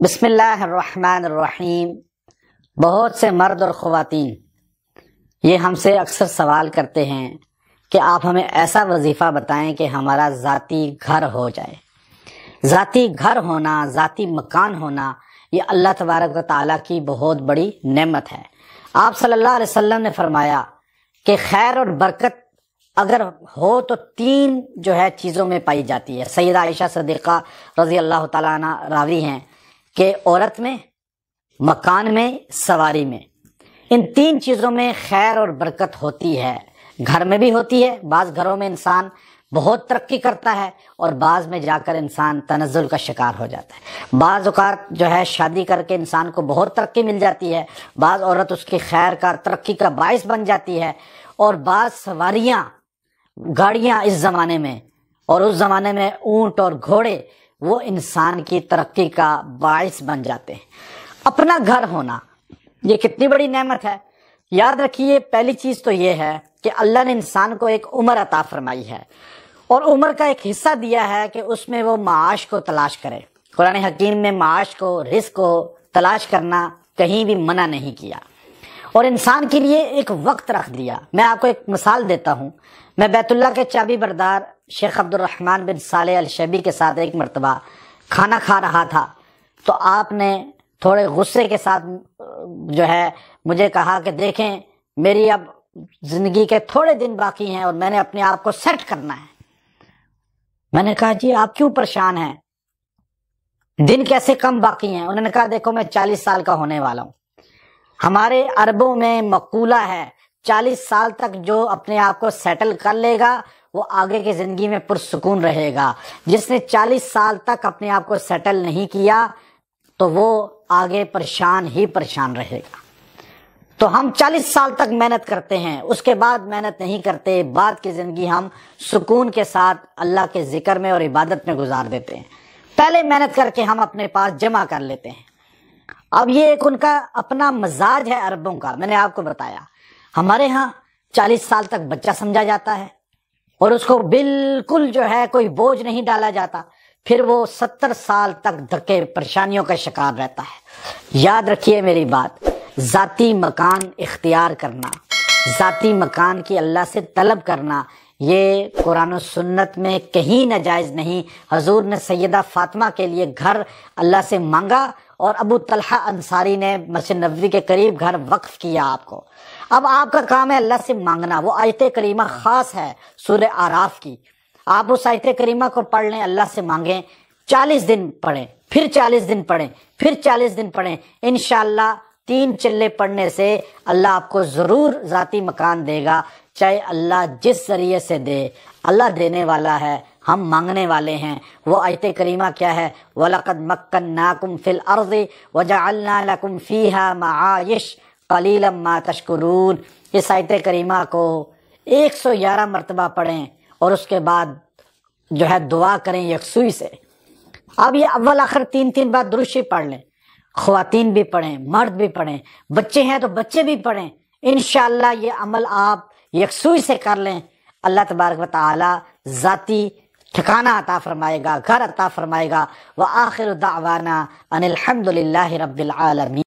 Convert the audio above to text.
بسم اللہ الرحمن الرحیم۔ بہت سے مرد اور خواتین یہ ہم سے اکثر سوال کرتے ہیں کہ آپ ہمیں ایسا وظیفہ بتائیں کہ ہمارا ذاتی گھر ہو جائے۔ ذاتی گھر ہونا، ذاتی مکان ہونا، یہ اللہ تبارک و تعالیٰ کی بہت بڑی نعمت ہے۔ آپ صلی اللہ علیہ وسلم نے فرمایا کہ خیر اور برکت اگر ہو تو تین چیزوں میں پائی جاتی ہے۔ سیدہ عائشہ صدیقہ رضی اللہ تعالیٰ عنہ راوی ہیں کہ عورت میں، مکان میں، سواری میں، ان تین چیزوں میں خیر اور برکت ہوتی ہے۔ گھر میں بھی ہوتی ہے، بعض گھروں میں انسان بہت ترقی کرتا ہے اور بعض میں جا کر انسان تنزل کا شکار ہو جاتا ہے۔ بعض اوقات شادی کر کے انسان کو بہت ترقی مل جاتی ہے، بعض عورت اس کی خیر کا، ترقی کا باعث بن جاتی ہے، اور بعض سواریاں، گاڑیاں اس زمانے میں، اور اس زمانے میں اونٹ اور گھوڑے، وہ انسان کی ترقی کا باعث بن جاتے ہیں۔ اپنا گھر ہونا یہ کتنی بڑی نعمت ہے۔ یاد رکھیے، پہلی چیز تو یہ ہے کہ اللہ نے انسان کو ایک عمر عطا فرمائی ہے، اور عمر کا ایک حصہ دیا ہے کہ اس میں وہ معاش کو تلاش کرے۔ قرآن حکیم میں معاش کو، رزق کو تلاش کرنا کہیں بھی منع نہیں کیا، اور انسان کے لیے ایک وقت رکھ دیا۔ میں آپ کو ایک مثال دیتا ہوں۔ میں بیت اللہ کے چابی بردار شیخ عبد الرحمن بن صالح الشیبی کے ساتھ ایک مرتبہ کھانا کھا رہا تھا، تو آپ نے تھوڑے غصے کے ساتھ مجھے کہا کہ دیکھیں، میری اب زندگی کے تھوڑے دن باقی ہیں اور میں نے اپنے آپ کو سیٹ کرنا ہے۔ میں نے کہا جی آپ کیوں پریشان ہیں، دن کیسے کم باقی ہیں؟ انہوں نے کہا دیکھو، میں 40 سال کا ہونے والا ہوں۔ ہمارے عربوں میں مقولہ ہے، 40 سال تک جو اپنے آپ کو سیٹل کر لے گا وہ آگے کی زندگی میں پرسکون رہے گا۔ جس نے 40 سال تک اپنے آپ کو سیٹل نہیں کیا تو وہ آگے پریشان ہی پریشان رہے گا۔ تو ہم 40 سال تک محنت کرتے ہیں، اس کے بعد محنت نہیں کرتے، بعد کی زندگی ہم سکون کے ساتھ اللہ کے ذکر میں اور عبادت میں گزار دیتے ہیں۔ پہلے محنت کر کے ہم اپنے پاس جمع کر لیتے ہیں۔ اب یہ ایک ان کا اپنا مزاج ہے عربوں کا۔ میں نے آپ کو بتایا، ہمارے ہاں 40 سال تک بچہ سمجھا جاتا ہے اور اس کو بالکل کوئی بوجھ نہیں ڈالا جاتا، پھر وہ 70 سال تک دھکے پریشانیوں کا شکار رہتا ہے۔ یاد رکھیے میری بات، ذاتی مکان اختیار کرنا، ذاتی مکان کی اللہ سے طلب کرنا، یہ قرآن و سنت میں کہیں ناجائز نہیں۔ حضور نے سیدہ فاطمہ کے لیے گھر اللہ سے مانگا، اور ابو طلحہ انصاری نے مسجد نبوی کے قریب گھر وقف کیا آپ کو۔ اب آپ کا کام ہے اللہ سے مانگنا۔ وہ آیت کریمہ خاص ہے سورہ اعراف کی، آپ اس آیت کریمہ کو پڑھ لیں، اللہ سے مانگیں، 40 دن پڑھیں، پھر 40 دن پڑھیں، پھر 40 دن پڑھیں، انشاءاللہ 3 چلے پڑھنے سے اللہ آپ کو ضرور ذاتی مکان دے گا، چاہے اللہ جس ذریعے سے دے۔ اللہ دینے والا ہے، ہم مانگنے والے ہیں۔ وہ آیت کریمہ کیا ہے؟ وَلَقَدْ مَكَّنَّاكُمْ فِي الْأَرْضِ وَجَعَلْنَا لَكُمْ فِيهَا مَعَائِشَ قَلِيلًا مَا تَشْكُرُونَ۔ اس آیت کریمہ کو 111 مرتبہ پڑھیں اور اس کے بعد دعا کریں یکسوئی سے۔ اب یہ اول آخر 3 بار درود شریف پڑھ لیں، خواتین بھی پڑھیں، مرد بھی پڑھیں، بچے ہیں تو بچے بھی پڑھیں۔ انشاءاللہ یہ عمل آپ یکسوئی سے کر لیں، اللہ تبارک و تعالی ذاتی ٹھکانہ عطا فرمائے گا، گھر عطا فرمائے گا۔ وآخر دعوانا ان الحمد للہ رب العالمین۔